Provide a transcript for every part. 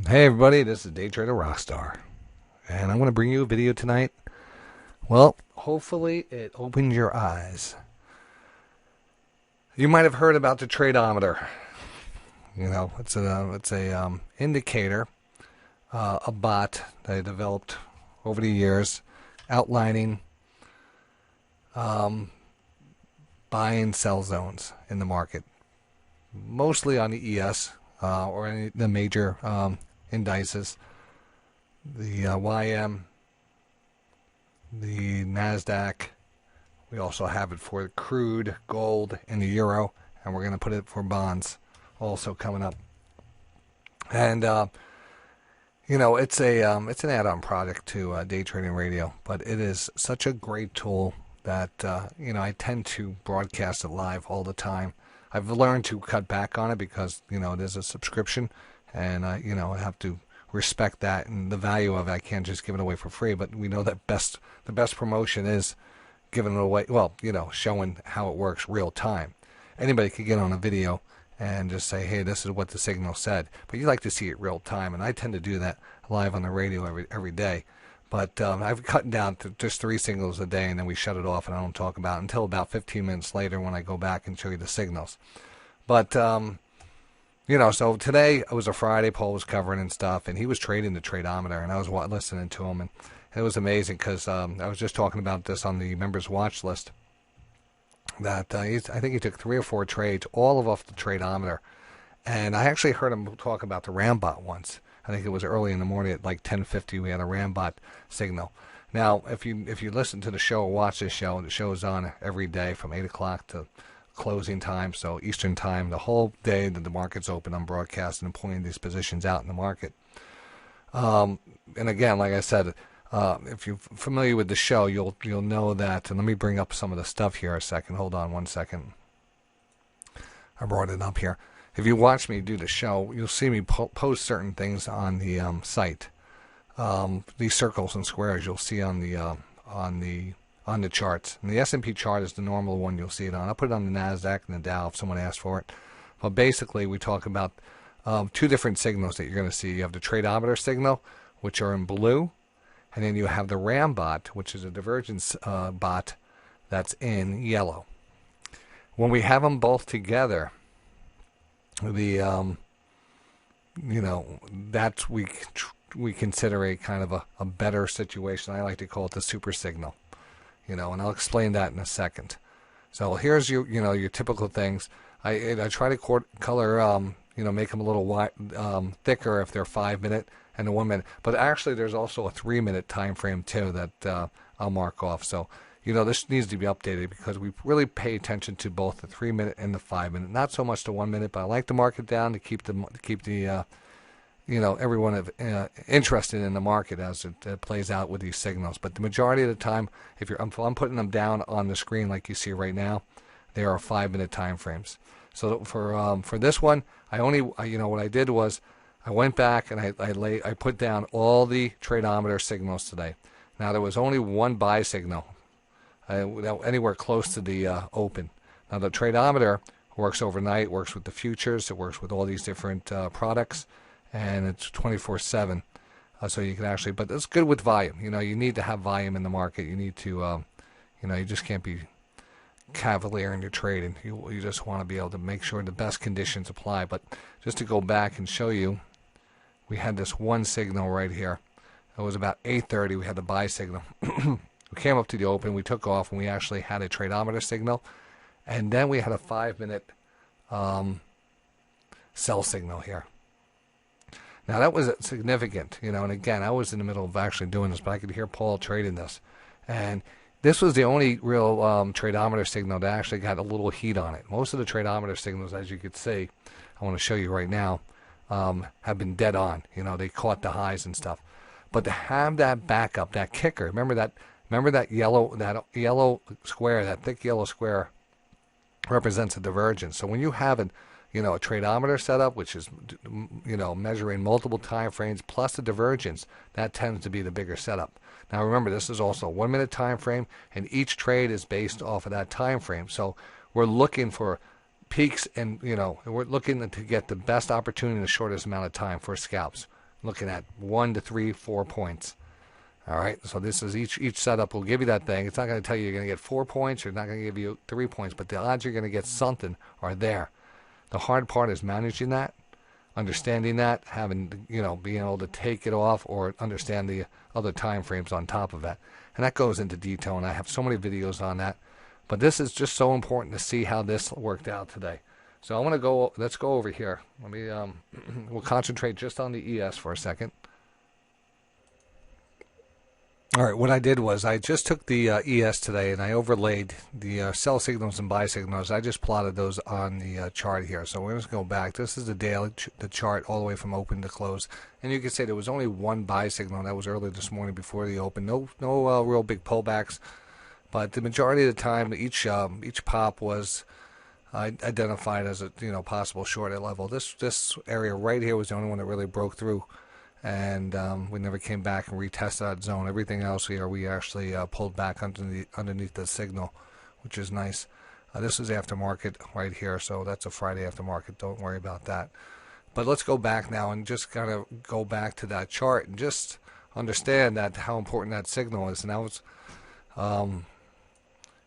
Hey everybody, this is DayTraderRockStar, and I'm going to bring you a video tonight. Well, hopefully it opens your eyes. You might have heard about the Tradeometer. You know, it's a indicator, a bot that I developed over the years, outlining buy and sell zones in the market, mostly on the ES or any the major indices, the YM, the NASDAQ. We also have it for crude, gold, and the euro, and we're going to put it for bonds also coming up. And you know, it's an add-on product to day trading radio, but it is such a great tool that you know, I tend to broadcast it live all the time. I've learned to cut back on it because, you know, it is a subscription, and you know, I have to respect that and the value of it. I can't just give it away for free, but we know that the best promotion is giving it away. Well, you know, showing how it works real time. Anybody could get on a video and just say, hey, this is what the signal said, but you like to see it real time, and I tend to do that live on the radio every day. But I've cut down to just 3 signals a day, and then we shut it off, and I don't talk about it until about 15 minutes later when I go back and show you the signals. But you know, so today it was a Friday. Paul was covering and stuff, and he was trading the Tradeometer, and I was listening to him, and it was amazing because I was just talking about this on the members watch list. That I think he took 3 or 4 trades, all off the Tradeometer, and I actually heard him talk about the Rambot once. I think it was early in the morning at like 10:50. We had a Rambot signal. Now, if you listen to the show or watch this show, the show is on every day from 8 o'clock to closing time, so Eastern time, the whole day that the market's open. I'm broadcasting and pointing these positions out in the market. And again, like I said, if you're familiar with the show, you'll know that. And let me bring up some of the stuff here a second. Hold on one second. I brought it up here. If you watch me do the show, you'll see me post certain things on the site. These circles and squares you'll see on the charts. And the S&P chart is the normal one you'll see it on. I'll put it on the NASDAQ and the Dow if someone asks for it. But basically, we talk about 2 different signals that you're going to see. You have the Tradeometer signal, which are in blue, and then you have the Rambot, which is a divergence bot, that's in yellow. When we have them both together, the you know, that's we consider a kind of a better situation. I like to call it the super signal, you know, and I'll explain that in a second. So here's your typical things. I try to color you know, make them a little thicker if they're 5-minute and a 1 minute. But actually, there's also a 3-minute time frame too that I'll mark off. So, you know, this needs to be updated because we really pay attention to both the 3-minute and the 5-minute. Not so much the 1 minute, but I like to mark it down to keep the you know, everyone interested in the market as it plays out with these signals. But the majority of the time, if I'm putting them down on the screen like you see right now, they are 5-minute time frames. So for this one, you know, what I did was I went back and I put down all the Tradeometer signals today. Now there was only one buy signal anywhere close to the open. Now the Tradeometer works overnight, works with the futures, it works with all these different products, and it's 24/7. So you can actually, but it's good with volume. You know, you need to have volume in the market. You need to, you know, you just can't be cavalier in your trading. You just want to be able to make sure the best conditions apply. But just to go back and show you, we had this one signal right here. It was about 8:30. We had the buy signal. We came up to the open. We took off, and we actually had a Tradeometer signal, and then we had a 5-minute sell signal here. Now that was significant, you know. And again, I was in the middle of actually doing this, but I could hear Paul trading this, and this was the only real Tradeometer signal that actually got a little heat on it. Most of the Tradeometer signals, as you can see, I want to show you right now, have been dead on. You know, they caught the highs and stuff. But to have that backup, that kicker, remember that yellow square, that thick yellow square represents a divergence. So when you have a Tradeometer setup, which is, you know, measuring multiple time frames plus the divergence, that tends to be the bigger setup. Now remember, this is also a 1-minute time frame, and each trade is based off of that time frame. So we're looking for peaks, and you know, we're looking to get the best opportunity in the shortest amount of time for scalps. looking at 1 to 3, 4 points. All right, so this is each setup will give you that thing. It's not going to tell you you're going to get 4 points. It's not going to give you 3 points, but the odds you're going to get something are there. The hard part is managing that, understanding that, having, being able to take it off or understand the other time frames on top of that. And that goes into detail, and I have so many videos on that. But this is just so important to see how this worked out today. So I want to go. Let's go over here. Let me. We'll concentrate just on the ES for a second. All right, what I did was I just took the ES today and I overlaid the sell signals and buy signals. I just plotted those on the chart here. So we're just going to go back. This is the daily, the chart all the way from open to close. And you can say there was only one buy signal. That was early this morning before the open. No real big pullbacks. But the majority of the time, each pop was identified as a possible short at level. This area right here was the only one that really broke through. And we never came back and retested that zone. Everything else here, we actually pulled back underneath the signal, which is nice. This is aftermarket right here, so that's a Friday aftermarket. Don't worry about that. But let's go back now and just kind of go back to that chart and just understand that how important that signal is. And that was,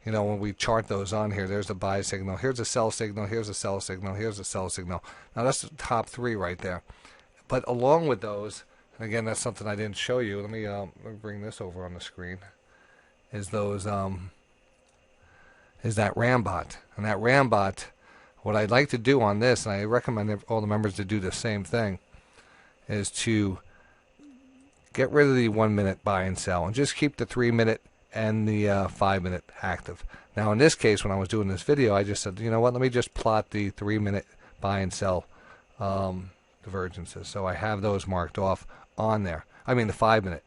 when we chart those on here, there's a buy signal. Here's a sell signal. Here's a sell signal. Here's a sell signal. Now that's the top three right there. But along with those, and again, that's something I didn't show you. Let me bring this over on the screen. Is those is that Rambot, and that Rambot. What I'd like to do on this, and I recommend all the members to do the same thing, is to get rid of the 1 minute buy and sell, and just keep the 3 minute and the 5 minute active. Now, in this case, when I was doing this video, I just said, you know what? Let me just plot the 3 minute buy and sell. Divergences. So I have those marked off on there. I mean the 5 minute.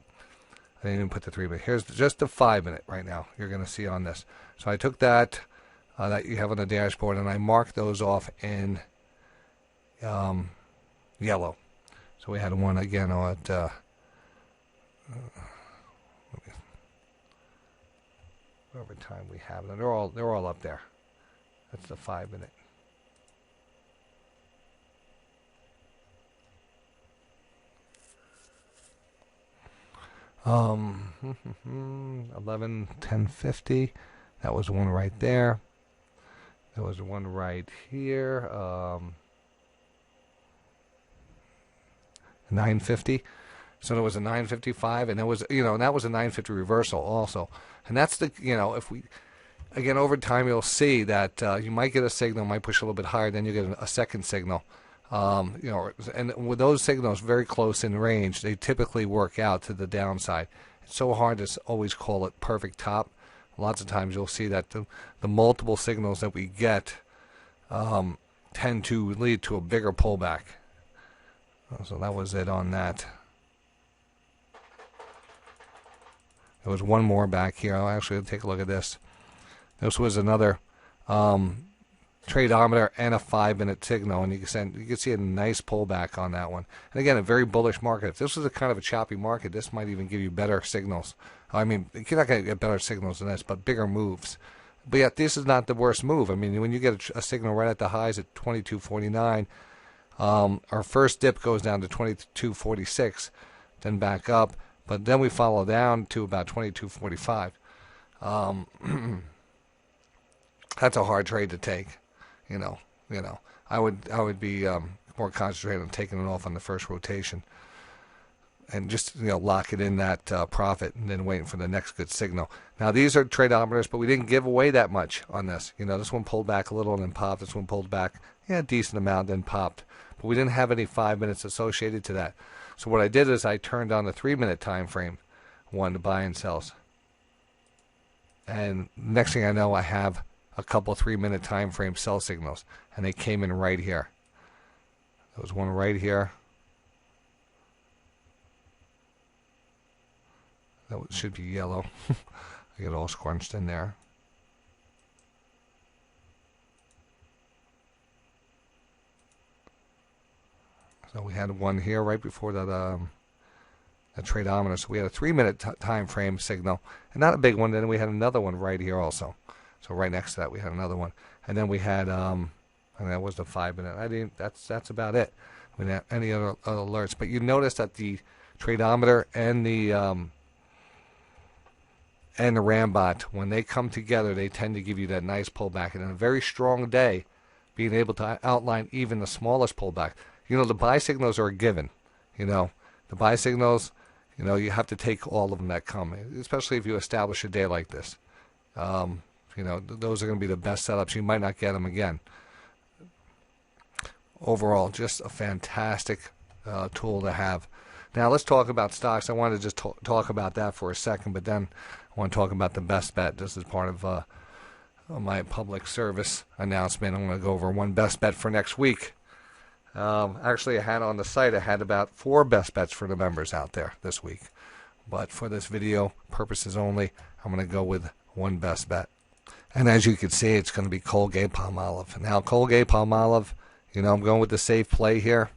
I didn't even put the 3 minute. Here's just the 5 minute right now. You're going to see on this. So I took that that you have on the dashboard and I marked those off in yellow. So we had one again at whatever time we have them. They're all up there. That's the 5 minute. Um, 11, 10.50. That was one right there. There was one right here. 9.50. So there was a 9.55, and there was, and that was a 9.50 reversal also. And that's the, if we, again, over time you'll see that you might get a signal, might push a little bit higher, then you get a second signal. And with those signals very close in range, they typically work out to the downside. It's so hard to always call it perfect top. Lots of times you'll see that the multiple signals that we get tend to lead to a bigger pullback. So that was it on that. There was one more back here. I'll actually take a look at this. This was another Tradeometer and a 5 minute signal, and you can see a nice pullback on that one. And again, a very bullish market. If this was a kind of a choppy market, this might even give you better signals. I mean, you're not going to get better signals than this, but bigger moves. But yet, this is not the worst move. I mean, when you get a signal right at the highs at 22.49, our first dip goes down to 22.46, then back up, but then we follow down to about 22.45. That's a hard trade to take. I would be more concentrated on taking it off on the first rotation, and just lock it in that profit, and then waiting for the next good signal. Now these are tradeometers, but we didn't give away that much on this. This one pulled back a little and then popped. This one pulled back a decent amount, then popped. But we didn't have any 5 minutes associated to that. So what I did is I turned on the 3 minute time frame one to buy and sells, and next thing I know, I have a couple 3 minute time frame sell signals, and they came in right here. There was one right here. That should be yellow. I get all scrunched in there. So we had one here right before that tradeometer. So we had a 3 minute time frame signal, and not a big one. Then we had another one right here also. So right next to that, we had another one, and then we had, and that was the 5 minute. That's about it. without any other alerts. But you notice that the Tradeometer and the Rambot, when they come together, they tend to give you that nice pullback. And in a very strong day, being able to outline even the smallest pullback. You know, the buy signals are a given. You know, the buy signals, you know, you have to take all of them that come, especially if you establish a day like this. You know, those are going to be the best setups. You might not get them again. Overall, just a fantastic tool to have. Now, let's talk about stocks. I wanted to just talk about that for a second, but then I want to talk about the best bet. This is part of my public service announcement. I'm going to go over one best bet for next week. Actually, I had on the site, I had about 4 best bets for the members out there this week. But for this video purposes only, I'm going to go with one best bet. And as you can see, it's going to be Colgate-Palmolive. Now, Colgate-Palmolive, you know, I'm going with the safe play here.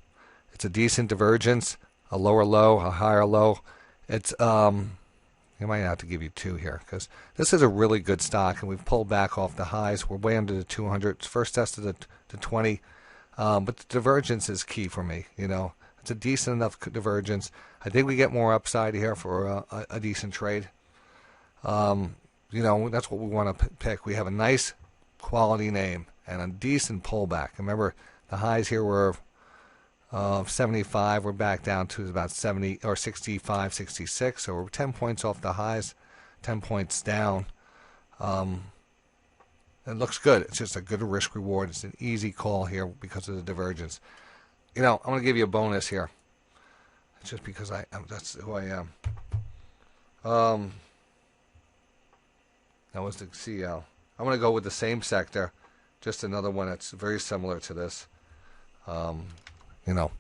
It's a decent divergence, a lower low, a higher low. It's, you might have to give you 2 here because this is a really good stock, and we've pulled back off the highs. We're way under the 200. It's first tested at the 20. But the divergence is key for me. You know, it's a decent enough divergence. I think we get more upside here for a decent trade. You know, that's what we want to pick. We have a nice quality name and a decent pullback. Remember, the highs here were 75. We're back down to about 70 or 65, 66. So we're 10 points off the highs, 10 points down. It looks good. It's just a good risk reward. It's an easy call here because of the divergence. You know, I'm going to give you a bonus here. It's just because that's who I am. That was the CL. I'm going to go with the same sector. Just another one that's very similar to this. You know,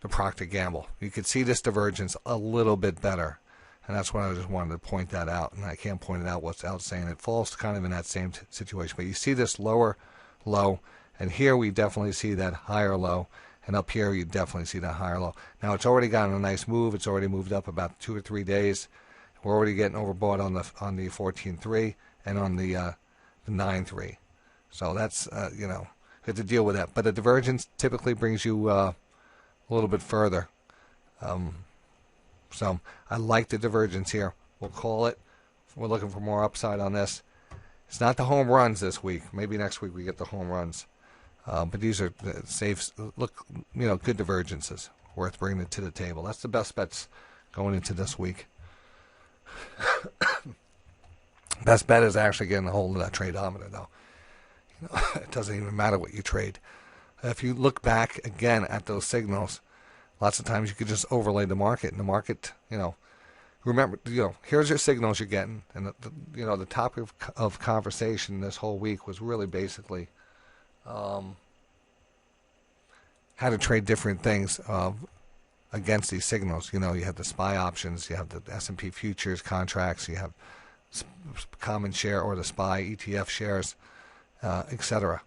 the Procter & Gamble. You could see this divergence a little bit better. And that's why I just wanted to point that out. And I can't point it out without saying it falls kind of in that same situation. But you see this lower low. And here we definitely see that higher low. And up here you definitely see that higher low. Now it's already gotten a nice move. It's already moved up about 2 or 3 days. We're already getting overbought on the 14.3 and on the 9.3. So that's, you know, you have to deal with that. But the divergence typically brings you a little bit further. So I like the divergence here. We'll call it. We're looking for more upside on this. It's not the home runs this week. Maybe next week we get the home runs. But these are safe, look, you know, good divergences worth bringing it to the table. That's the best bets going into this week. Best bet is actually getting a hold of that Tradeometer, though. You know, it doesn't even matter what you trade. If you look back again at those signals, lots of times you could just overlay the market, and the market, you know, remember, you know, here's your signals you're getting, and you know, the topic of conversation this whole week was really basically how to trade different things against these signals. You know, you have the SPY options, you have the S&P futures contracts, you have common share or the SPY ETF shares, etc.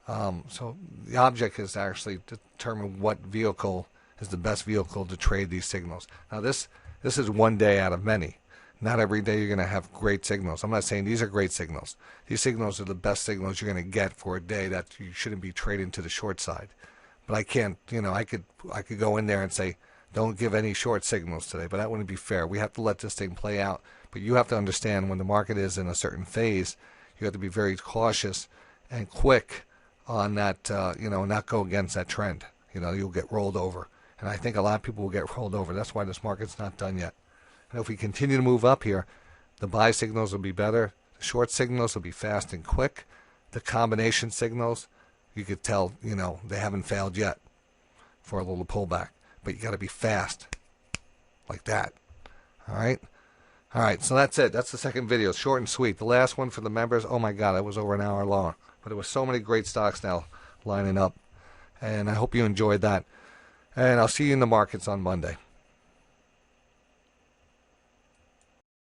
So the object is actually to determine what vehicle is the best vehicle to trade these signals. Now this is one day out of many. Not every day you're going to have great signals. I'm not saying these are great signals. These signals are the best signals you're going to get for a day that you shouldn't be trading to the short side. But I can't, you know, I could go in there and say, don't give any short signals today, but that wouldn't be fair. We have to let this thing play out. But you have to understand when the market is in a certain phase, you have to be very cautious and quick on that, you know, not go against that trend. You know, you'll get rolled over. And I think a lot of people will get rolled over. That's why this market's not done yet. And if we continue to move up here, the buy signals will be better. The short signals will be fast and quick. The combination signals, you could tell, you know, they haven't failed yet for a little pullback. But you got to be fast like that. All right? All right, so that's it. That's the second video. Short and sweet. The last one for the members, oh my God, it was over an hour long. But there was so many great stocks now lining up. And I hope you enjoyed that. And I'll see you in the markets on Monday.